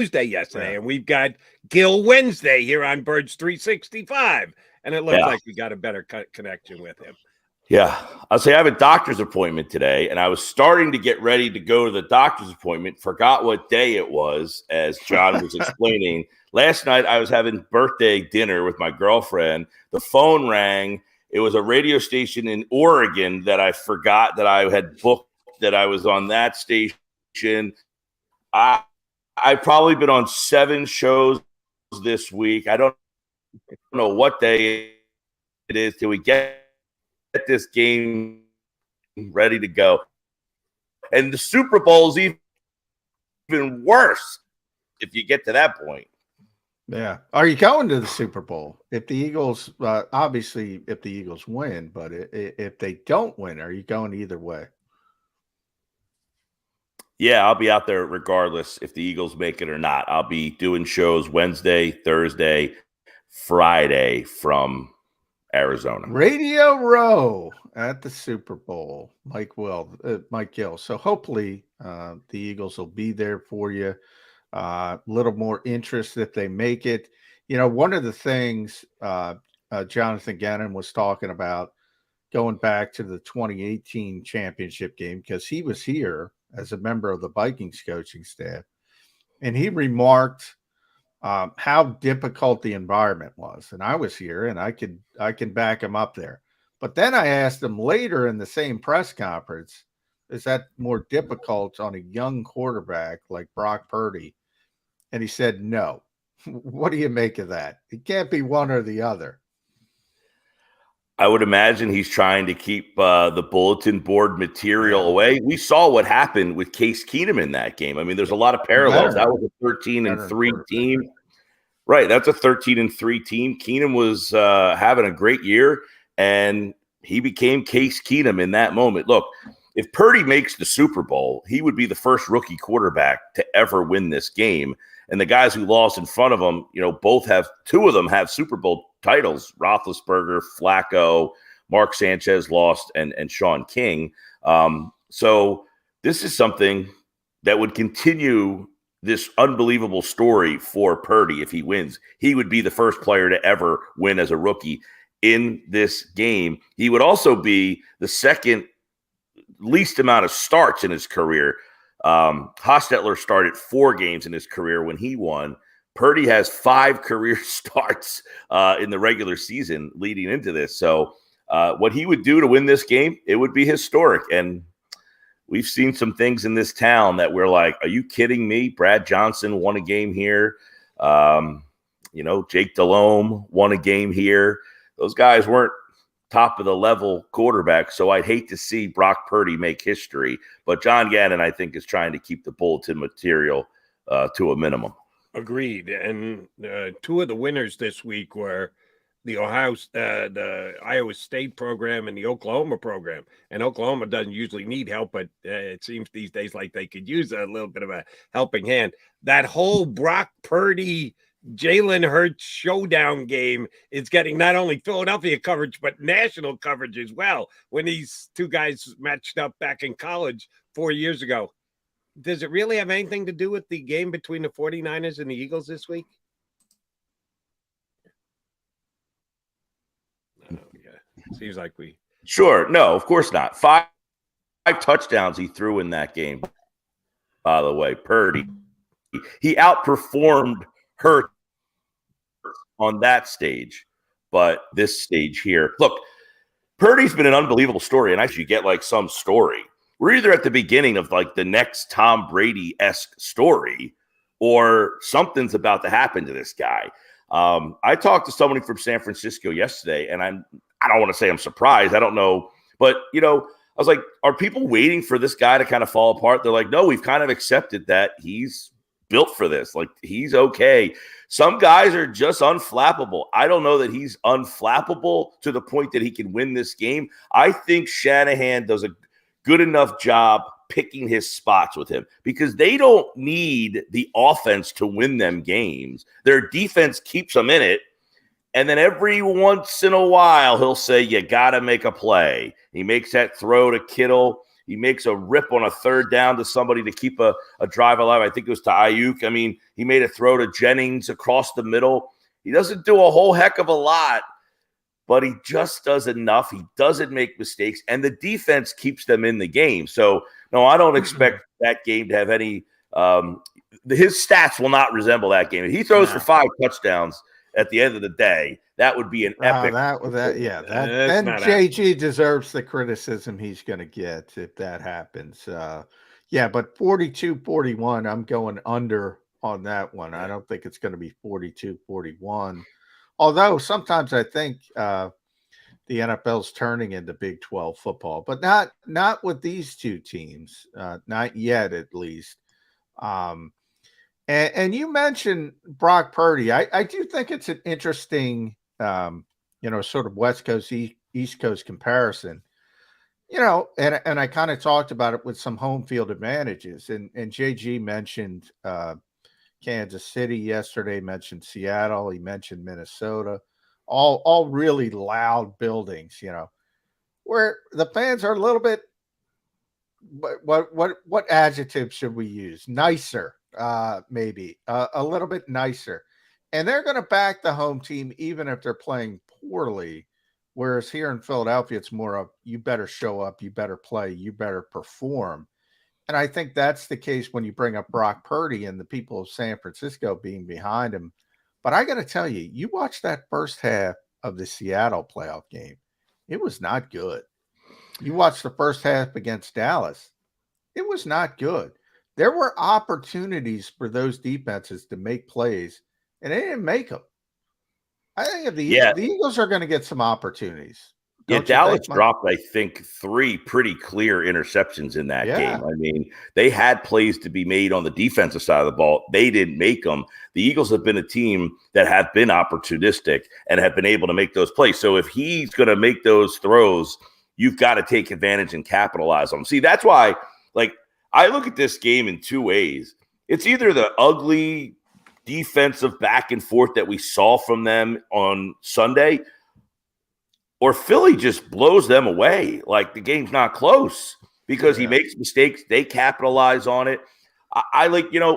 Tuesday yesterday, and we've got Gill Wednesday here on Birds 365, and it looks like we got a better connection with him. Yeah, I'll say I have a doctor's appointment today, and I was starting to get ready to go to the doctor's appointment, forgot what day it was, as John was explaining. Last night, I was having birthday dinner with my girlfriend. The phone rang. It was a radio station in Oregon that I forgot that I had booked, that I was on that station. I've probably been on 7 shows this week. I don't know what day it is till we get this game ready to go. And the Super Bowl is even worse if you get to that point. Yeah. Are you going to the Super Bowl? If the Eagles, obviously, if the Eagles win, but if they don't win, are you going either way? Yeah, I'll be out there regardless if the Eagles make it or not. I'll be doing shows Wednesday, Thursday, Friday from Arizona. Radio Row at the Super Bowl. Mike Gill. So hopefully the Eagles will be there for you. A little more interest if they make it. You know, one of the things Jonathan Gannon was talking about going back to the 2018 championship game, because he was here as a member of the Vikings coaching staff, and he remarked how difficult the environment was. And I was here, and I can back him up there. But then I asked him later in the same press conference, is that more difficult on a young quarterback like Brock Purdy? And he said, no. What do you make of that? It can't be one or the other. I would imagine he's trying to keep the bulletin board material away. We saw what happened with Case Keenum in that game. I mean, there's a lot of parallels. That was a 13-3 team. Right, that's a 13-3 team. Keenum was having a great year, and he became Case Keenum in that moment. Look, if Purdy makes the Super Bowl, he would be the first rookie quarterback to ever win this game. And the guys who lost in front of him, you know, two of them have Super Bowl titles: Roethlisberger, Flacco, Mark Sanchez lost, and Sean King. So this is something that would continue this unbelievable story for Purdy. If he wins, he would be the first player to ever win as a rookie in this game. He would also be the second least amount of starts in his career. Hostetler started 4 games in his career when he won. Purdy has 5 career starts in the regular season leading into this. So what he would do to win this game, it would be historic. And we've seen some things in this town that we're like, are you kidding me? Brad Johnson won a game here. Jake Delhomme won a game here. Those guys weren't top of the level quarterback. So I'd hate to see Brock Purdy make history, but John Gannon, I think, is trying to keep the bulletin material to a minimum. Agreed. And 2 of the winners this week were the Iowa State program and the Oklahoma program. And Oklahoma doesn't usually need help, but it seems these days like they could use a little bit of a helping hand. That whole Brock Purdy, Jalen Hurts showdown game is getting not only Philadelphia coverage, but national coverage as well. When these 2 guys matched up back in college 4 years ago, does it really have anything to do with the game between the 49ers and the Eagles this week? Seems like we. Sure. No, of course not. 5 touchdowns he threw in that game. By the way, Purdy, he outperformed Hurts on that stage, but this stage here, look, Purdy's been an unbelievable story, and I should get like some story. We're either at the beginning of like the next Tom Brady-esque story, or something's about to happen to this guy. I talked to somebody from San Francisco yesterday, and I don't want to say I'm surprised. I don't know, but I was like, are people waiting for this guy to kind of fall apart? They're like, no, we've kind of accepted that he's built for this. Like, he's okay. Some guys are just unflappable. I don't know that he's unflappable to the point that he can win this game. I think Shanahan does a good enough job picking his spots with him, because they don't need the offense to win them games. Their defense keeps them in it. And then every once in a while, he'll say, you got to make a play. He makes that throw to Kittle. He makes a rip on a third down to somebody to keep a drive alive. I think it was to Ayuk. I mean, he made a throw to Jennings across the middle. He doesn't do a whole heck of a lot, but he just does enough. He doesn't make mistakes, and the defense keeps them in the game. So, no, I don't expect that game to have any his stats will not resemble that game. If he throws for 5 touchdowns at the end of the day, that would be an epic. Then JG deserves the criticism he's going to get if that happens. But 42-41, I'm going under on that one. I don't think it's going to be 42-41. Although sometimes I think the NFL's turning into Big 12 football, but not with these two teams, not yet at least. And you mentioned Brock Purdy. I do think it's an interesting, sort of West Coast, East Coast comparison. And I kind of talked about it with some home field advantages. And JG mentioned Kansas City yesterday, mentioned Seattle, he mentioned Minnesota, all really loud buildings, where the fans are a little bit, what adjective should we use? Nicer. Maybe a little bit nicer, and they're going to back the home team even if they're playing poorly. Whereas here in Philadelphia, it's more of you better show up, you better play, you better perform. And I think that's the case when you bring up Brock Purdy and the people of San Francisco being behind him. But I got to tell you, you watch that first half of the Seattle playoff game, it was not good. You watch the first half against Dallas, it was not good. There were opportunities for those defenses to make plays, and they didn't make them. I think the Eagles are going to get some opportunities. Dallas dropped, I think, 3 pretty clear interceptions in that game. I mean, they had plays to be made on the defensive side of the ball. They didn't make them. The Eagles have been a team that have been opportunistic and have been able to make those plays. So if he's going to make those throws, you've got to take advantage and capitalize on them. See, that's why, I look at this game in 2 ways. It's either the ugly defensive back and forth that we saw from them on Sunday, or Philly just blows them away. Like the game's not close because he makes mistakes. They capitalize on it. I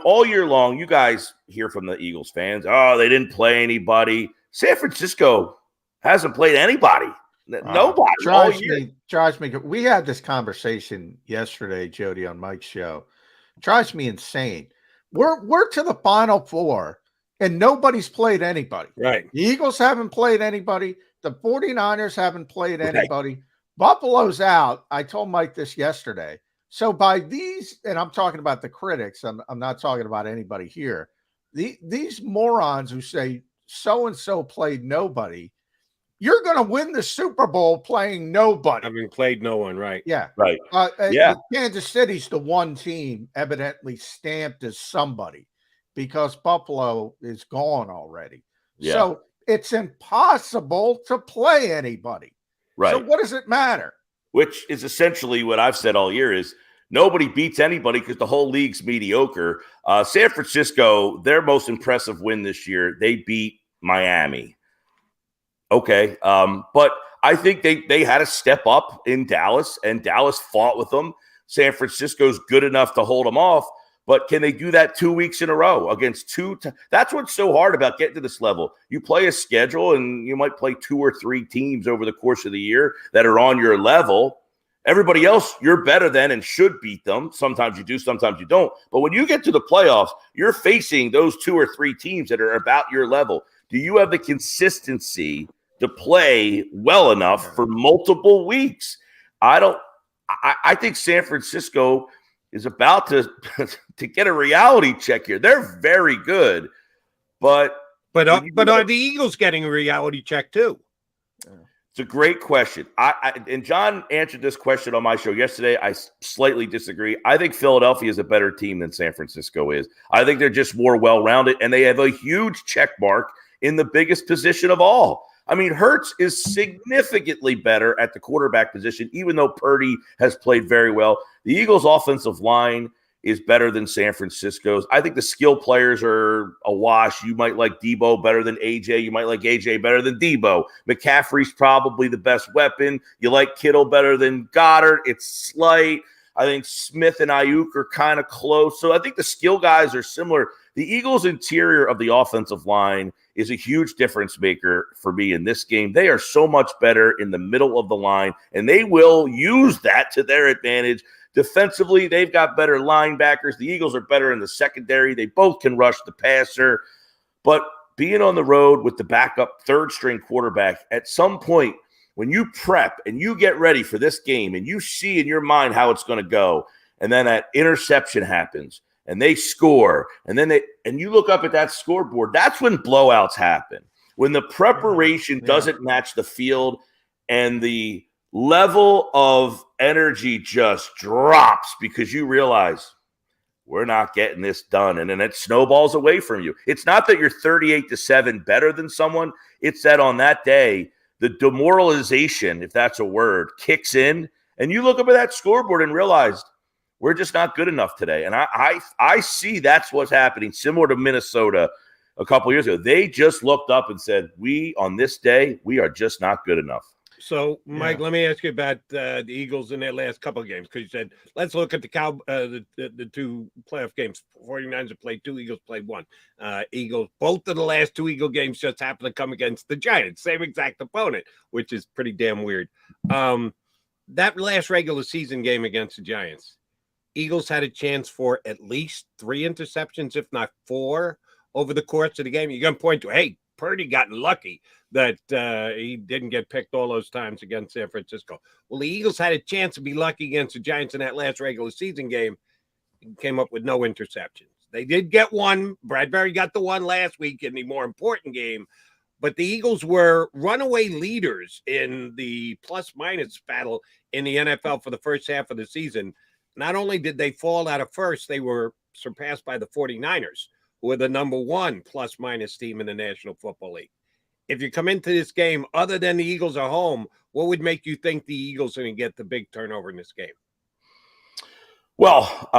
all year long, you guys hear from the Eagles fans, oh, they didn't play anybody. San Francisco hasn't played anybody. Nobody. Drives me. We had this conversation yesterday, Jody, on Mike's show. Drives me insane. We're to the Final Four, and nobody's played anybody. Right. The Eagles haven't played anybody. The 49ers haven't played anybody. Right. Buffalo's out. I told Mike this yesterday. So by these, and I'm talking about the critics, I'm not talking about anybody here. These morons who say so-and-so played nobody, you're going to win the Super Bowl playing nobody. Having played no one, right? Yeah. Right. Kansas City's the one team evidently stamped as somebody because Buffalo is gone already. Yeah. So it's impossible to play anybody. Right. So what does it matter? Which is essentially what I've said all year is nobody beats anybody because the whole league's mediocre. San Francisco, their most impressive win this year, they beat Miami. Okay, but I think they had to step up in Dallas, and Dallas fought with them. San Francisco's good enough to hold them off, but can they do that 2 weeks in a row against that's what's so hard about getting to this level. You play a schedule, and you might play 2 or 3 teams over the course of the year that are on your level. Everybody else, you're better than and should beat them. Sometimes you do, sometimes you don't. But when you get to the playoffs, you're facing those 2 or 3 teams that are about your level. Do you have the consistency to play well enough for multiple weeks? I think San Francisco is about to get a reality check here. They're very good, but are the Eagles getting a reality check too? It's a great question. And John answered this question on my show yesterday. I slightly disagree. I think Philadelphia is a better team than San Francisco is. I think they're just more well-rounded, and they have a huge check mark in the biggest position of all. I mean, Hurts is significantly better at the quarterback position, even though Purdy has played very well. The Eagles' offensive line is better than San Francisco's. I think the skill players are a wash. You might like Debo better than AJ. You might like AJ better than Debo. McCaffrey's probably the best weapon. You like Kittle better than Goddard. It's slight. I think Smith and Ayuk are kind of close. So I think the skill guys are similar. The Eagles' interior of the offensive line is a huge difference maker for me in this game. They are so much better in the middle of the line, and they will use that to their advantage. Defensively, they've got better linebackers. The Eagles are better in the secondary. They both can rush the passer. But being on the road with the backup third-string quarterback, at some point, when you prep and you get ready for this game and you see in your mind how it's going to go, and then that interception happens and they score, and you look up at that scoreboard, that's when blowouts happen. When the preparation doesn't match the field and the level of energy just drops because you realize we're not getting this done, and then it snowballs away from you. It's not that you're 38-7 better than someone. It's that on that day, the demoralization, if that's a word, kicks in, and you look up at that scoreboard and realize we're just not good enough today. And I see that's what's happening, similar to Minnesota a couple years ago. They just looked up and said, on this day, we are just not good enough. So, Mike, let me ask you about the Eagles in their last couple of games, because you said, let's look at the two playoff games. 49ers have played 2, Eagles played 1. Eagles, both of the last 2 Eagle games just happened to come against the Giants, same exact opponent, which is pretty damn weird. That last regular season game against the Giants, Eagles had a chance for at least 3 interceptions, if not 4, over the course of the game. You're going to point to, hey, Purdy got lucky that he didn't get picked all those times against San Francisco. Well, the Eagles had a chance to be lucky against the Giants in that last regular season game and came up with no interceptions. They did get one. Bradbury got the one last week in the more important game. But the Eagles were runaway leaders in the plus-minus battle in the NFL for the first half of the season. Not only did they fall out of first, they were surpassed by the 49ers, who are the number 1 plus-minus team in the National Football League. If you come into this game, other than the Eagles are home, what would make you think the Eagles are going to get the big turnover in this game? Well,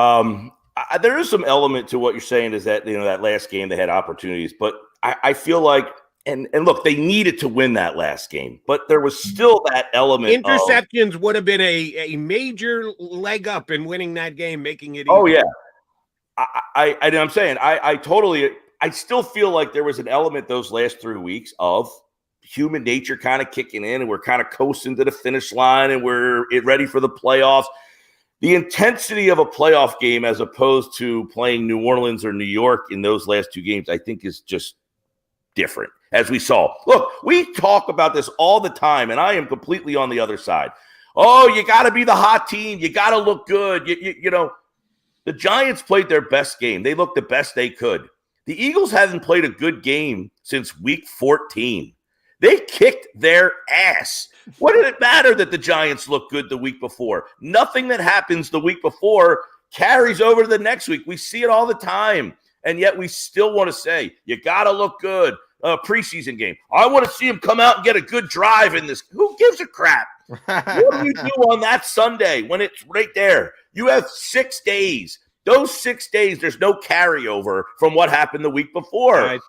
there is some element to what you're saying, is that, that last game they had opportunities, but I feel like, and look, they needed to win that last game, but there was still that element. Interceptions would have been a major leg up in winning that game, making it. Oh, yeah. I'm saying I still feel like there was an element those last 3 weeks of human nature kind of kicking in, and we're kind of coasting to the finish line, and we're ready for the playoffs. The intensity of a playoff game as opposed to playing New Orleans or New York in those last 2 games, I think is just different, as we saw. Look, we talk about this all the time, and I am completely on the other side. Oh, you got to be the hot team. You got to look good. You know, the Giants played their best game. They looked the best they could. The Eagles haven't played a good game since week 14. They kicked their ass. What did it matter that the Giants looked good the week before? Nothing that happens the week before carries over to the next week. We see it all the time. And yet we still want to say, you got to look good. Preseason game. I want to see him come out and get a good drive in this. Who gives a crap? What do you do on that Sunday when it's right there? You have 6 days. Those 6 days, there's no carryover from what happened the week before. All right,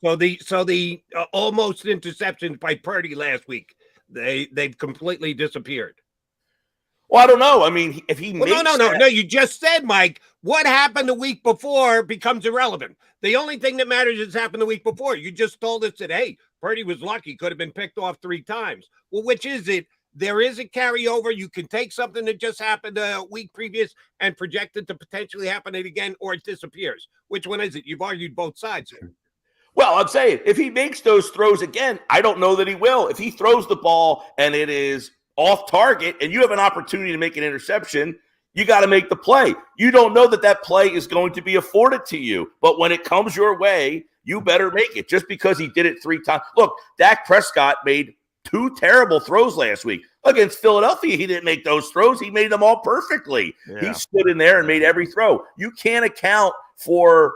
so the almost interceptions by Purdy last week, they've completely disappeared. Well, I don't know. I mean, if he makes no. You just said, Mike, what happened the week before becomes irrelevant. The only thing that matters is happened the week before. You just told us that, hey, Purdy was lucky, could have been picked off 3 times. Well, which is it? There is a carryover. You can take something that just happened a week previous and project it to potentially happen again, or it disappears. Which one is it? You've argued both sides here. Well, I'm saying if he makes those throws again, I don't know that he will. If he throws the ball and it is off target and you have an opportunity to make an interception, you got to make the play. You don't know that play is going to be afforded to you. But when it comes your way, you better make it, just because he did it 3 times. Look, Dak Prescott made 2 terrible throws last week. Against Philadelphia, he didn't make those throws. He made them all perfectly. Yeah. He stood in there and made every throw. You can't account for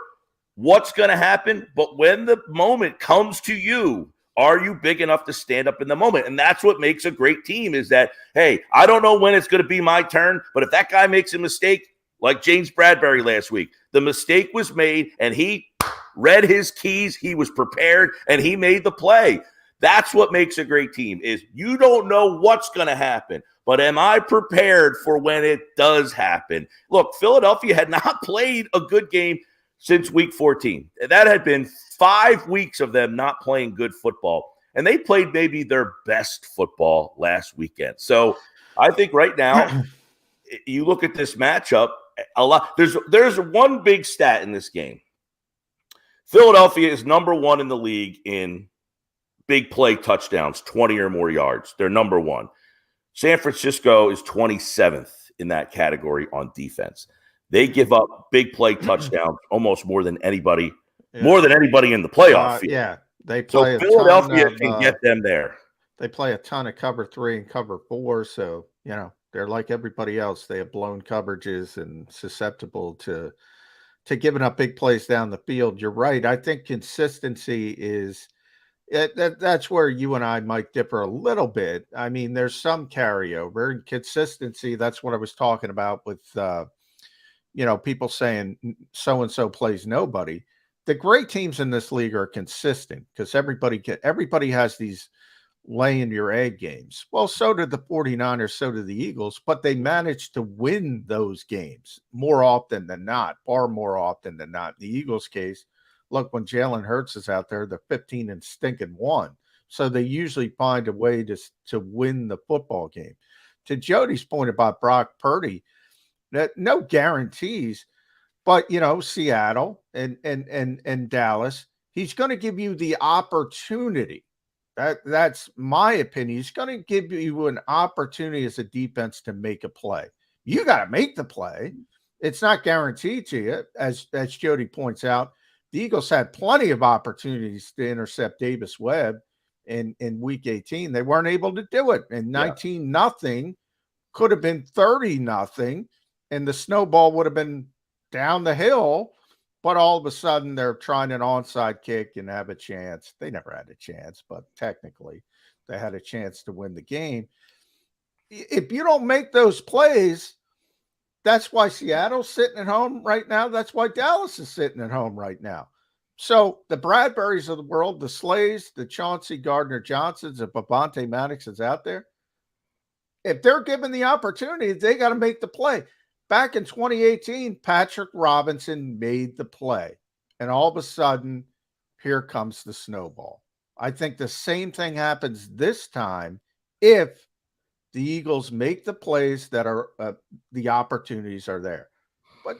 what's going to happen, but when the moment comes to you, are you big enough to stand up in the moment? And that's what makes a great team, is that, hey, I don't know when it's going to be my turn, but if that guy makes a mistake, like James Bradbury last week, the mistake was made and he read his keys, he was prepared, and he made the play. That's what makes a great team is you don't know what's going to happen, but am I prepared for when it does happen? Look, Philadelphia had not played a good game since week 14. That had been 5 weeks of them not playing good football, and they played maybe their best football last weekend. So I think right now, you look at this matchup, a lot. There's one big stat in this game. Philadelphia is number 1 in the league in big play touchdowns, 20 or more yards. They're number 1. San Francisco is 27th in that category on defense. They give up big play touchdowns almost more than anybody, more than anybody in the playoff field. Yeah, they play. So Philadelphia can get them there. They play a ton of cover 3 and cover 4, so they're like everybody else. They have blown coverages and susceptible to giving up big plays down the field. You're right. I think consistency is that's where you and I might differ a little bit. I mean, there's some carryover and consistency. That's what I was talking about with people saying so-and-so plays nobody. The great teams in this league are consistent because everybody has these lay in your egg games. Well, so did the 49ers, so did the Eagles, but they managed to win those games more often than not, far more often than not. In the Eagles case, look, when Jalen Hurts is out there, they're 15-1. So they usually find a way to win the football game. To Jody's point about Brock Purdy, that no guarantees, but Seattle and Dallas, he's going to give you the opportunity. That's my opinion. He's going to give you an opportunity as a defense to make a play. You got to make the play. It's not guaranteed to you, as Jody points out. The Eagles had plenty of opportunities to intercept Davis Webb in week 18. They weren't able to do it. And 19-0 could have been 30-0, and the snowball would have been down the hill. But all of a sudden, they're trying an onside kick and have a chance. They never had a chance, but technically, they had a chance to win the game. If you don't make those plays, that's why Seattle's sitting at home right now. That's why Dallas is sitting at home right now. So the Bradburys of the world, the Slays, the Chauncey Gardner-Johnsons, the Devonta Maddox is out there. If they're given the opportunity, they got to make the play. Back in 2018, Patrick Robinson made the play. And all of a sudden, here comes the snowball. I think the same thing happens this time if the Eagles make the plays that are the opportunities are there. But,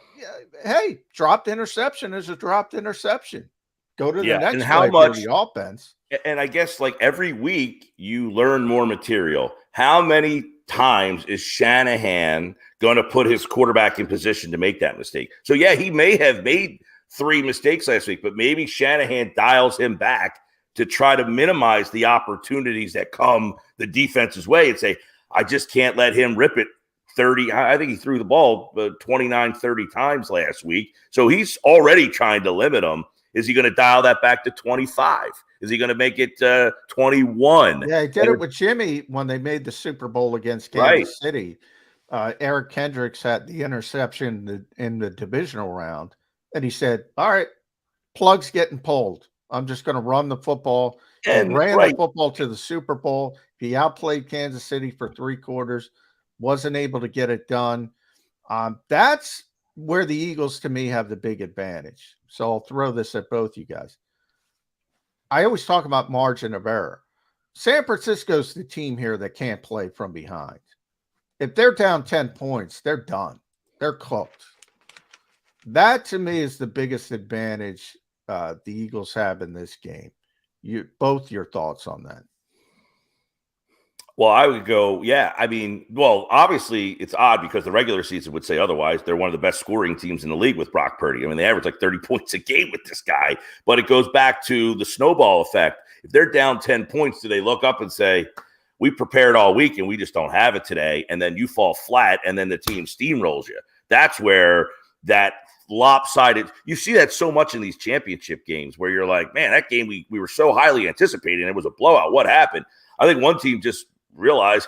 hey, dropped interception is a dropped interception. Go to the next and how play much for the offense. And I guess like every week you learn more material. How many times is Shanahan going to put his quarterback in position to make that mistake? So, yeah, he may have made 3 mistakes last week, but maybe Shanahan dials him back to try to minimize the opportunities that come the defense's way and say, I just can't let him rip it 30. I think he threw the ball 29, 30 times last week. So he's already trying to limit him. Is he going to dial that back to 25? Is he going to make it 21? Yeah, he did it with Jimmy when they made the Super Bowl against Kansas City. Eric Kendricks had the interception in the divisional round, and he said, all right, plug's getting pulled. I'm just going to run the football. And ran the football to the Super Bowl. He outplayed Kansas City for 3 quarters, wasn't able to get it done. That's where the Eagles, to me, have the big advantage. So I'll throw this at both you guys. I always talk about margin of error. San Francisco's the team here that can't play from behind. If they're down 10 points, they're done. They're cooked. That, to me, is the biggest advantage the Eagles have in this game. Both your thoughts on that. Well, I would go, obviously it's odd because the regular season would say otherwise. They're one of the best scoring teams in the league with Brock Purdy. I mean, they average like 30 points a game with this guy, but it goes back to the snowball effect. If they're down 10 points, do they look up and say, we prepared all week and we just don't have it today? And then you fall flat and then the team steamrolls you. That's where that lopsided, you see that so much in these championship games where you're like, man, that game we were so highly anticipating. It was a blowout. What happened? I think one team just realized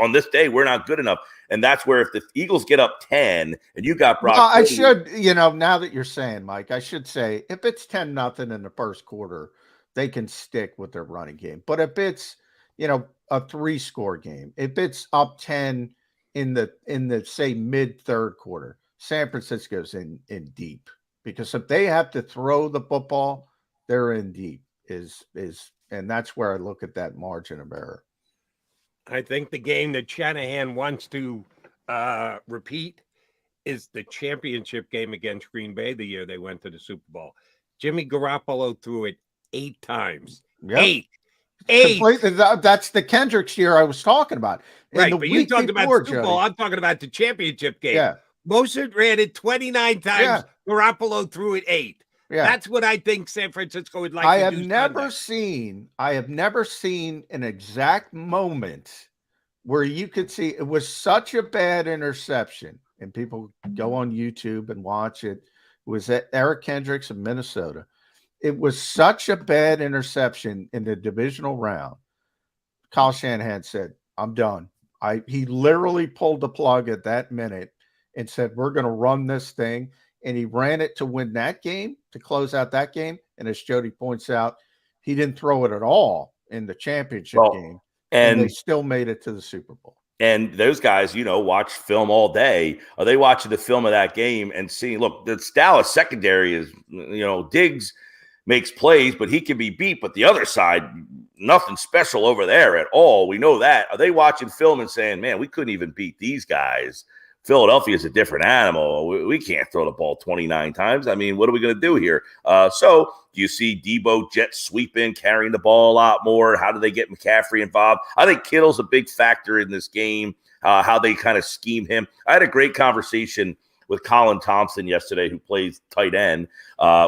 on this day we're not good enough, and that's where if the Eagles get up 10 and you got Brock, I should, now that you're saying, Mike, I should say if it's 10-0 in the first quarter, they can stick with their running game. But if it's, a 3-score game, if it's up 10 in the say mid third quarter, San Francisco's in deep, because if they have to throw the football, they're in deep. And that's where I look at that margin of error. I think the game that Shanahan wants to repeat is the championship game against Green Bay the year they went to the Super Bowl. Jimmy Garoppolo threw it 8 times. Yep. 8. Completely. That's the Kendricks year I was talking about. Right, but you talked about the Super Bowl. I'm talking about the championship game. Yeah. Mostert ran it 29 times. Yeah. Garoppolo threw it 8. Yeah. That's what I think San Francisco would like I to have do never seen an exact moment where you could see it was such a bad interception, and people go on YouTube and watch it. It was at Eric Kendricks of Minnesota. It was such a bad interception in the divisional round. Kyle Shanahan said, "I'm done." He literally pulled the plug at that minute and said, "We're going to run this thing." And he ran it to win that game, to close out that game. And as Jody points out, he didn't throw it at all in the championship game. And they still made it to the Super Bowl. And those guys, watch film all day. Are they watching the film of that game and seeing, look, the Dallas secondary is, Diggs makes plays, but he can be beat. But the other side, nothing special over there at all. We know that. Are they watching film and saying, man, we couldn't even beat these guys? Philadelphia is a different animal. We can't throw the ball 29 times. I mean, what are we going to do here? So do you see Debo jet sweeping, carrying the ball a lot more? How do they get McCaffrey involved? I think Kittle's a big factor in this game, how they kind of scheme him. I had a great conversation with Colin Thompson yesterday, who plays tight end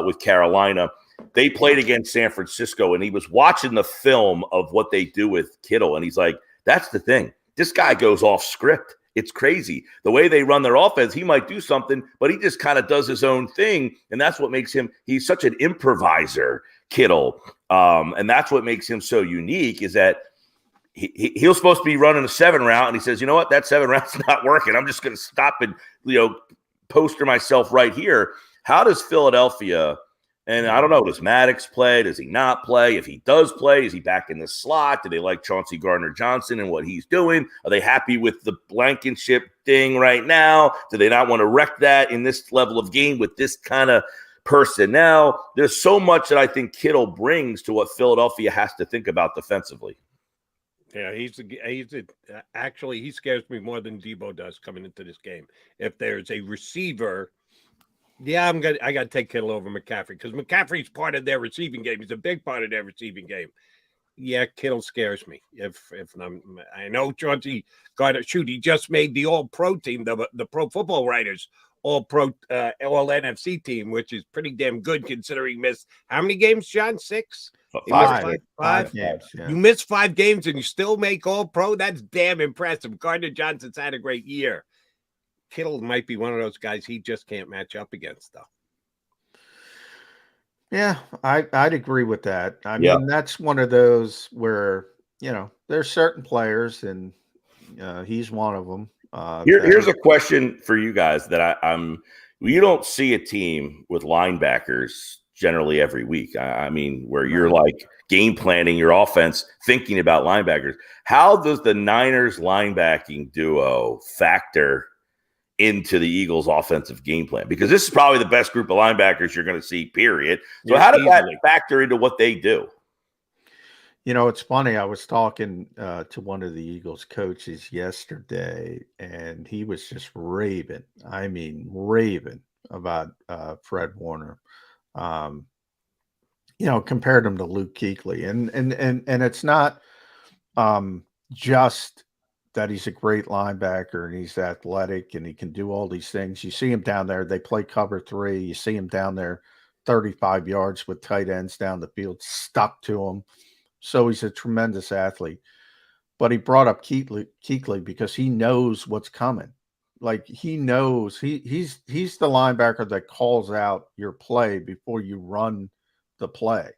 with Carolina. They played against San Francisco, and he was watching the film of what they do with Kittle, and he's like, that's the thing. This guy goes off script. It's crazy. The way they run their offense, he might do something, but he just kind of does his own thing. And that's what makes him, he's such an improviser, Kittle. And that's what makes him so unique, is that he'll supposed to be running a 7 route, and he says, you know what, that 7 route's not working. I'm just going to stop and, poster myself right here. How does Philadelphia, and I don't know, does Maddox play? Does he not play? If he does play, is he back in the slot? Do they like Chauncey Gardner-Johnson and what he's doing? Are they happy with the Blankenship thing right now? Do they not want to wreck that in this level of game with this kind of personnel? There's so much that I think Kittle brings to what Philadelphia has to think about defensively. Yeah, actually, he scares me more than Debo does coming into this game. If there's a receiver, yeah, I got to take Kittle over McCaffrey, because McCaffrey's part of their receiving game. He's a big part of their receiving game. Yeah, Kittle scares me. I know Chauncey Gardner, he just made the All-Pro team, the Pro Football Writers All-Pro All NFC team, which is pretty damn good considering he missed how many games, John? 6? Five games. Yeah. You missed 5 games and you still make All-Pro? That's damn impressive. Gardner-Johnson's had a great year. Kittle might be one of those guys he just can't match up against, though. Yeah, I'd agree with that. I mean, that's one of those where, there's certain players, and he's one of them. Here's a question for you guys that you don't see a team with linebackers generally every week. I mean, where you're like game planning your offense, thinking about linebackers. How does the Niners linebacking duo factor into the Eagles' offensive game plan? Because this is probably the best group of linebackers you're going to see, period. So how does that factor into what they do? It's funny. I was talking to one of the Eagles coaches yesterday, and he was just raving. I mean, raving about Fred Warner. Compared him to Luke Kuechly, and it's not just that he's a great linebacker and he's athletic and he can do all these things. You see him down there. They play cover 3. You see him down there 35 yards with tight ends down the field, stuck to him. So he's a tremendous athlete. But he brought up Kuechly because he knows what's coming. Like, he knows he's the linebacker that calls out your play before you run the play.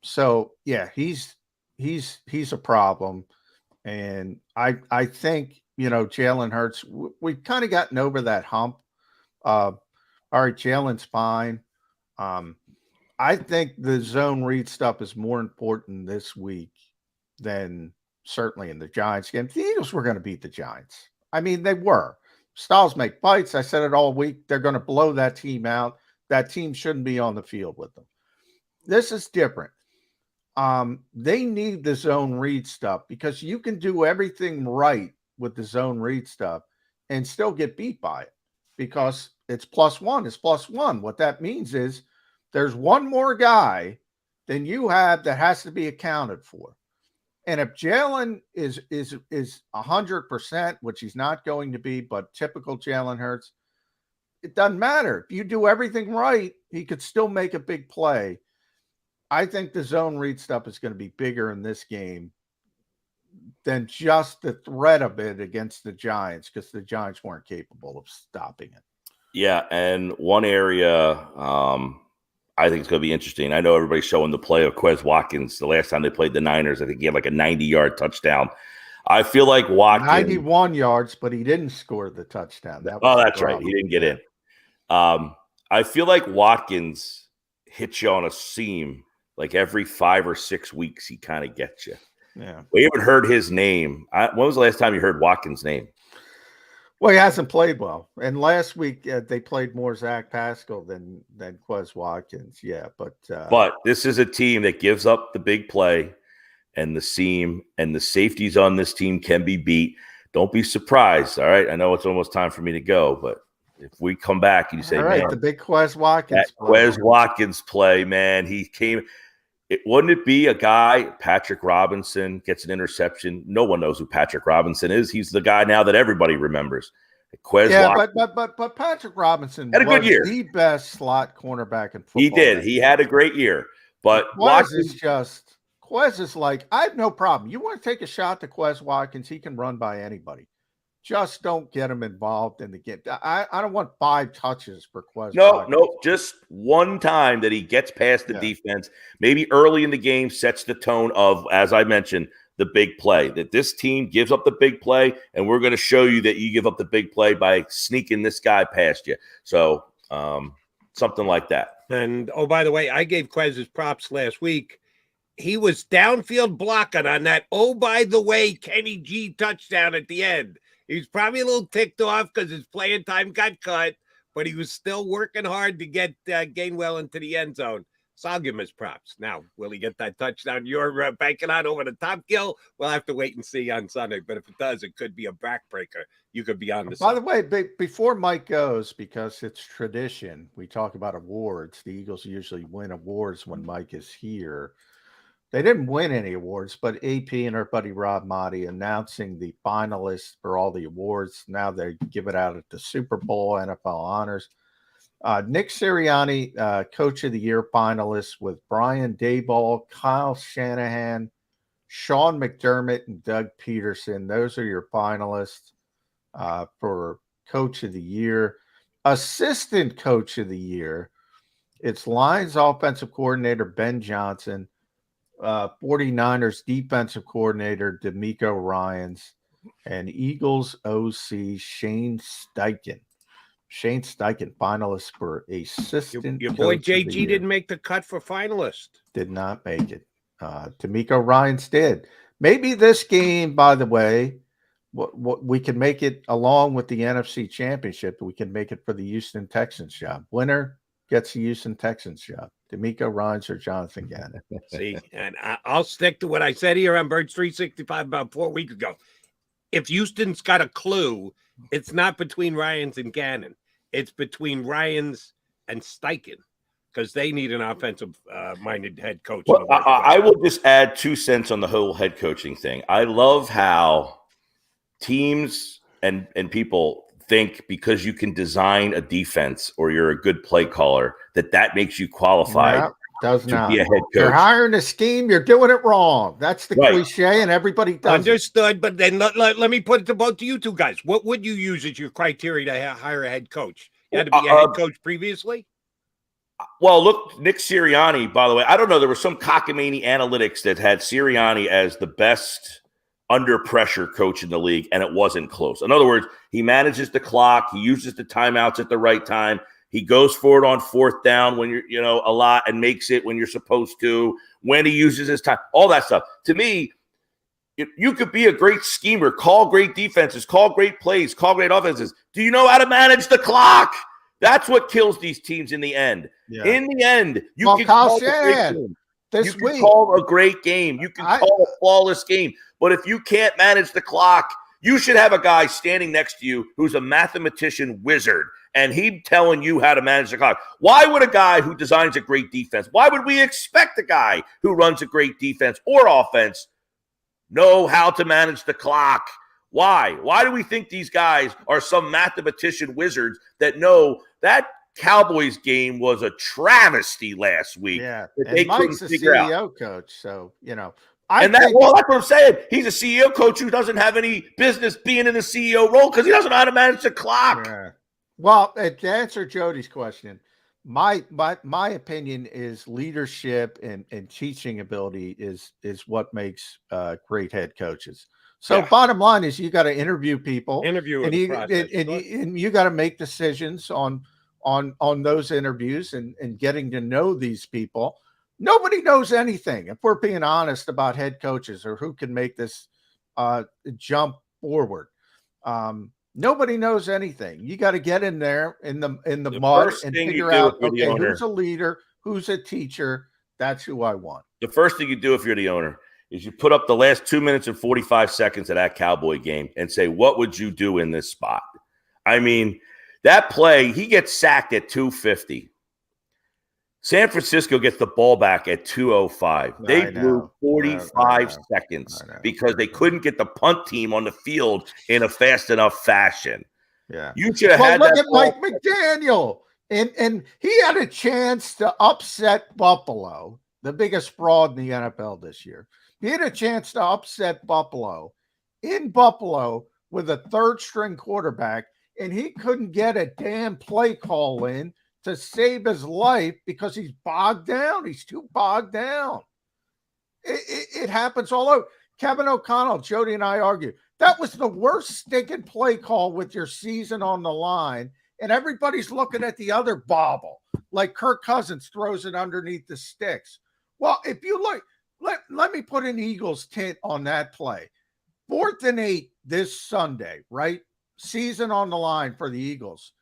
So yeah, he's a problem. And I think, Jalen Hurts, we've kind of gotten over that hump. All right, Jalen's fine. I think the zone read stuff is more important this week than certainly in the Giants game. The Eagles were going to beat the Giants. I mean, they were. Styles make bites. I said it all week. They're going to blow that team out. That team shouldn't be on the field with them. This is different. They need the zone read stuff because you can do everything right with the zone read stuff and still get beat by it because it's +1. It's +1. What that means is there's one more guy than you have that has to be accounted for. And if Jalen is 100%, which he's not going to be, but typical Jalen Hurts, it doesn't matter. If you do everything right, he could still make a big play. I think the zone read stuff is going to be bigger in this game than just the threat of it against the Giants because the Giants weren't capable of stopping it. Yeah, and one area I think it's going to be interesting. I know everybody's showing the play of Quez Watkins. The last time they played the Niners, I think he had like a 90-yard touchdown. I feel like Watkins 91 yards, but he didn't score the touchdown. That's right. He didn't get in. I feel like Watkins hits you on a seam like every 5 or 6 weeks. He kind of gets you. Yeah. We haven't heard his name. When was the last time you heard Watkins' name? Well, he hasn't played well. And last week they played more Zach Pascal than Quez Watkins. Yeah, but this is a team that gives up the big play and the seam, and the safeties on this team can be beat. Don't be surprised. All right, I know it's almost time for me to go, but if we come back and you say, all right, man, the big Quez Watkins, Quez Watkins play, man, he came. Wouldn't it be a guy, Patrick Robinson, gets an interception? No one knows who Patrick Robinson is. He's the guy now that everybody remembers. Watkins. But Patrick Robinson had a good year. The best slot cornerback in football. He did. He had a great year. But Quez is like, I have no problem. You want to take a shot to Quez Watkins? He can run by anybody. Just don't get him involved in the game. I don't want 5 touches for Quez. No, just one time that he gets past the defense, maybe early in the game, sets the tone of, as I mentioned, the big play. That this team gives up the big play, and we're going to show you that you give up the big play by sneaking this guy past you. So something like that. And, oh, by the way, I gave Quez his props last week. He was downfield blocking on that, oh, by the way, Kenny G touchdown at the end. He was probably a little ticked off because his playing time got cut, but he was still working hard to get Gainwell into the end zone. So I'll give him his props. Now, will he get that touchdown you're banking on over the top, Gill? We'll have to wait and see on Sunday. But if it does, it could be a backbreaker. You could be on the By the way, before Mike goes, because it's tradition, we talk about awards. The Eagles usually win awards when Mike is here. They didn't win any awards, but AP and our buddy Rob Motti announcing the finalists for all the awards. Now they give it out at the Super Bowl, NFL Honors. Nick Sirianni, Coach of the Year finalists with Brian Daboll, Kyle Shanahan, Sean McDermott, and Doug Peterson. Those are your finalists for Coach of the Year. Assistant Coach of the Year, it's Lions Offensive Coordinator Ben Johnson, 49ers defensive coordinator DeMeco Ryans, and Eagles OC Shane Steichen. Shane Steichen, finalist for assistant. Your boy JG didn't make the cut for finalist. Did not make it. DeMeco Ryans did. Maybe this game, by the way, what we can make it along with the NFC Championship. We can make it for the Houston Texans job. Winner gets the Houston Texans job. DeMeco Ryans or Jonathan Gannon. See, and I'll stick to what I said here on Birds 365 about 4 weeks ago. If Houston's got a clue, it's not between Ryans and Gannon. It's between Ryans and Steichen because they need an offensive-minded head coach. Well, I will just add 2 cents on the whole head coaching thing. I love how teams and people think because you can design a defense or you're a good play caller that makes you qualified to be a head coach. You're hiring a scheme, you're doing it wrong. That's the cliche, and everybody does. Understood, but then let me put it to both of you two guys. What would you use as your criteria to hire a head coach? You had to be a head coach previously? Well, look, Nick Sirianni, by the way, I don't know. There was some cockamamie analytics that had Sirianni as the best under pressure coach in the league, and it wasn't close. In other words, he manages the clock. He uses the timeouts at the right time. He goes for it on fourth down when you're, a lot and makes it when you're supposed to, when he uses his time, all that stuff. To me, you could be a great schemer, call great defenses, call great plays, call great offenses. Do you know how to manage the clock? That's what kills these teams in the end. Yeah. In the end, you can call a great game. You can call a great game. You can call a flawless game. But if you can't manage the clock, you should have a guy standing next to you who's a mathematician wizard, and he's telling you how to manage the clock. Why would a guy who designs a great defense, why would we expect a guy who runs a great defense or offense know how to manage the clock? Why? Why do we think these guys are some mathematician wizards that know that Cowboys game was a travesty last week? Yeah, that they Mike's the CEO coach, so that's what I'm saying. He's a CEO coach who doesn't have any business being in the CEO role because he doesn't know how to manage the clock. Yeah. Well, to answer Jody's question, my opinion is leadership and teaching ability is what makes great head coaches. So bottom line is you got to interview people, and you got to make decisions on those interviews and getting to know these people. Nobody knows anything. If we're being honest about head coaches or who can make this jump forward, nobody knows anything. You got to get in there in the mud and figure out, okay, who's a leader, who's a teacher. That's who I want. The first thing you do if you're the owner is you put up the last 2 minutes and 45 seconds of that Cowboy game and say, what would you do in this spot? I mean, that play, he gets sacked at 250. San Francisco gets the ball back at 2:05. They blew 45 seconds because they couldn't get the punt team on the field in a fast enough fashion. Yeah, you should have had look that at Mike McDaniel, and he had a chance to upset Buffalo, the biggest fraud in the NFL this year. He had a chance to upset Buffalo in Buffalo with a third-string quarterback, and he couldn't get a damn play call in to save his life because he's bogged down. He's too bogged down. It happens all over. Kevin O'Connell, Jody and I argue, that was the worst stinking play call with your season on the line, and everybody's looking at the other bobble, like Kirk Cousins throws it underneath the sticks. Well, if you look, let me put an Eagles tint on that play. 4th and 8 this Sunday, right? Season on the line for the Eagles.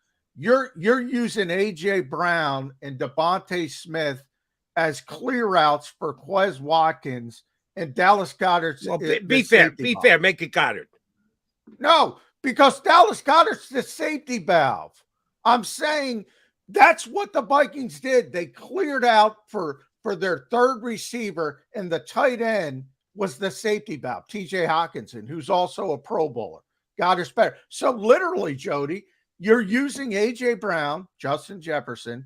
You're using A.J. Brown and Devonta Smith as clear outs for Quez Watkins and Dallas Goedert. Well, be fair, make it Goddard. No, because Dallas Goedert's the safety valve. I'm saying that's what the Vikings did. They cleared out for their third receiver, and the tight end was the safety valve, T.J. Hawkinson, who's also a Pro Bowler. Goedert's better. So literally, Jody, you're using A.J. Brown, Justin Jefferson,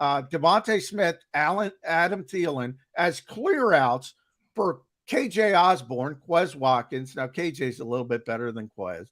Devonta Smith, Adam Thielen as clear outs for K.J. Osborne, Quez Watkins. Now, K.J.'s a little bit better than Quez.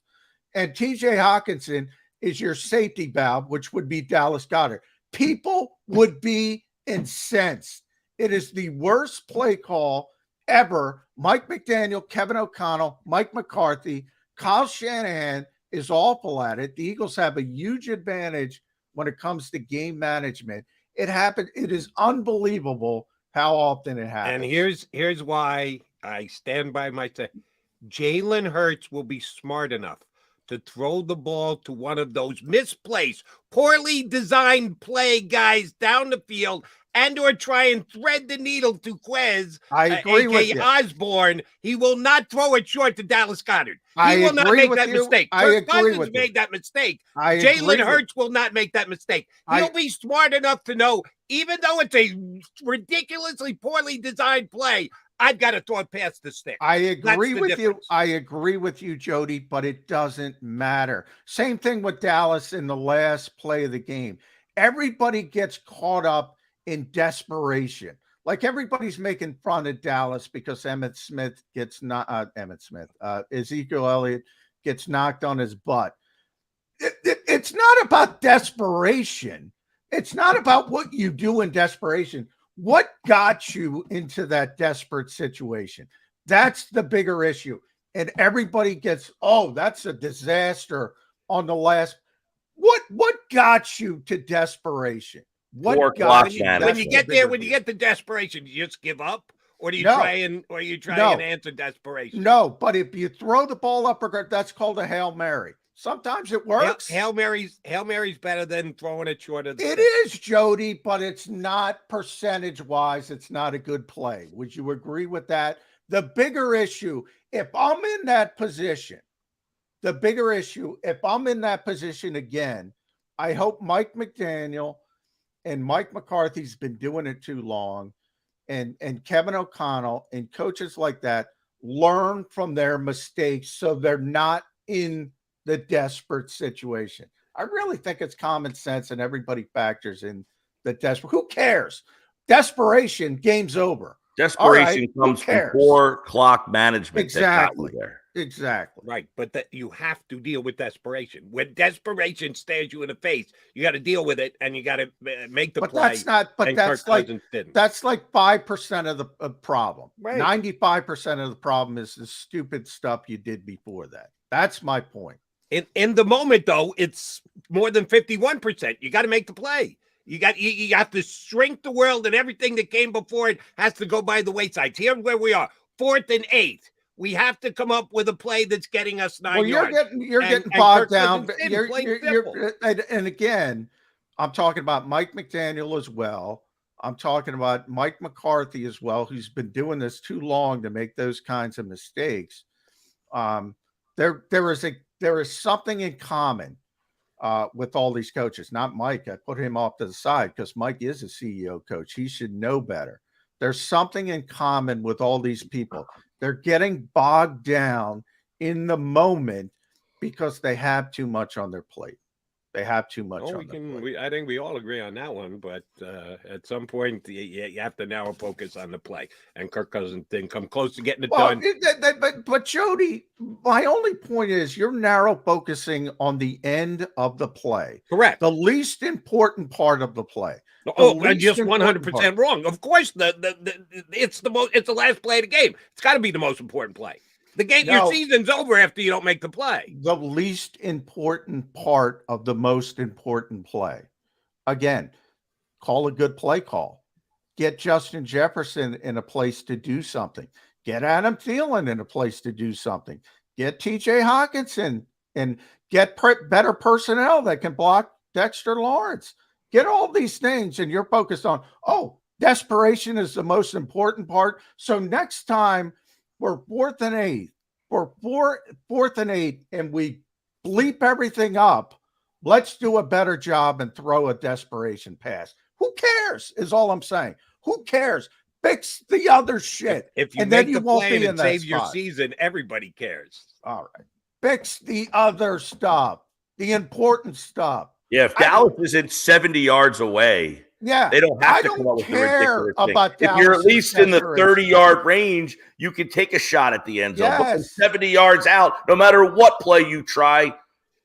And T.J. Hawkinson is your safety valve, which would be Dallas Goedert. People would be incensed. It is the worst play call ever. Mike McDaniel, Kevin O'Connell, Mike McCarthy, Kyle Shanahan is awful at it. The Eagles have a huge advantage when it comes to game management. It happened. It is unbelievable how often it happens. And here's why I stand by my say. Jalen Hurts will be smart enough to throw the ball to one of those misplaced, poorly designed play guys down the field and or try and thread the needle to Quez, I agree with you. Osborne. He will not throw it short to Dallas Goedert. He will not make that mistake. Kirk Cousins made that mistake. Jalen Hurts will not make that mistake. He'll be smart enough to know, even though it's a ridiculously poorly designed play, I've got to throw it past the stick. I agree with you. I agree with you, Jody, but it doesn't matter. Same thing with Dallas in the last play of the game. Everybody gets caught up in desperation. Like everybody's making fun of Dallas because Ezekiel Elliott gets knocked on his butt. It's not about desperation. It's not about what you do in desperation. What got you into that desperate situation? That's the bigger issue. And everybody gets, oh, that's a disaster on the last. What got you to desperation? What Poor got clock you management. When you get there, when you desperation? get to desperation, you just give up, or do you No. try and No. answer desperation? No, but if you throw the ball up, that's called a Hail Mary. Sometimes it works. Hail Mary's better than throwing it short of the It stick. is, Jody, but it's not percentage-wise. It's not a good play. Would you agree with that? The bigger issue, if I'm in that position, if I'm in that position again, I hope Mike McDaniel and Mike McCarthy's been doing it too long, and Kevin O'Connell and coaches like that learn from their mistakes so they're not in the desperate situation. I really think it's common sense and everybody factors in the desperate. Who cares? Desperation, game's over. Desperation comes from poor clock management. Exactly. That got you there. Exactly. Right, but that you have to deal with desperation. When desperation stares you in the face, you got to deal with it, and you got to make the But play. that's not. But and that's Kirk like Cousins didn't. that's like 5% of the problem. Right. 95% of the problem is the stupid stuff you did before that. That's my point. In the moment, though, it's more than 51%. You got to make the play. You have to shrink the world, and everything that came before it has to go by the wayside. Here's where we are: 4th and 8. We have to come up with a play that's getting us 9 yards. You're getting bogged down. And again, I'm talking about Mike McDaniel as well. I'm talking about Mike McCarthy as well, who's been doing this too long to make those kinds of mistakes. There is something in common with all these coaches. Not Mike. I put him off to the side because Mike is a CEO coach. He should know better. There's something in common with all these people. They're getting bogged down in the moment because they have too much on their plate. They have too much on their plate. I think we all agree on that one, but at some point you have to now focus on the play. And Kirk Cousins didn't come close to getting it done. But Jody, my only point is you're narrow focusing on the end of the play. Correct. The least important part of the play. And just 100% wrong. Of course, it's the last play of the game. It's got to be the most important play. The game, your season's over after you don't make the play. The least important part of the most important play. Again, call a good play call. Get Justin Jefferson in a place to do something. Get Adam Thielen in a place to do something. Get TJ Hawkinson and get better personnel that can block Dexter Lawrence. Get all these things, and you're focused on, desperation is the most important part. So next time we're 4th and 8, fourth and 8, and we bleep everything up, let's do a better job and throw a desperation pass. Who cares is all I'm saying. Who cares? Fix the other shit. If you and make then you the won't play be and in that save your spot. season, everybody cares. All right. Fix the other stuff, the important stuff. Yeah, if Dallas isn't 70 yards away, they don't have to come up with the ridiculous thing. If you're at least in the 30-yard range, you can take a shot at the end zone. But from 70 yards out, no matter what play you try,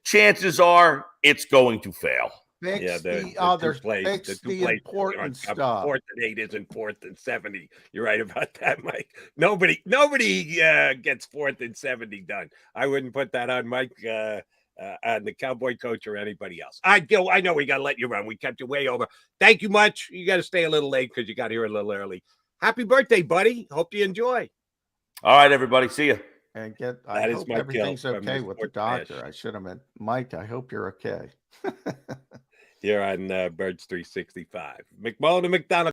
chances are it's going to fail. Fix the important stuff. 4th and 8 isn't 4th and 70. You're right about that, Mike. Nobody gets 4th and 70 done. I wouldn't put that on Mike, on the Cowboy coach or anybody else. Gill, I know we got to let you run. We kept you way over. Thank you much. You got to stay a little late because you got here a little early. Happy birthday, buddy. Hope you enjoy. All right, everybody. See you. And I hope everything's okay with the doctor. I should have meant Mike. I hope you're okay. Here on Birds 365. McMullen and McDonald.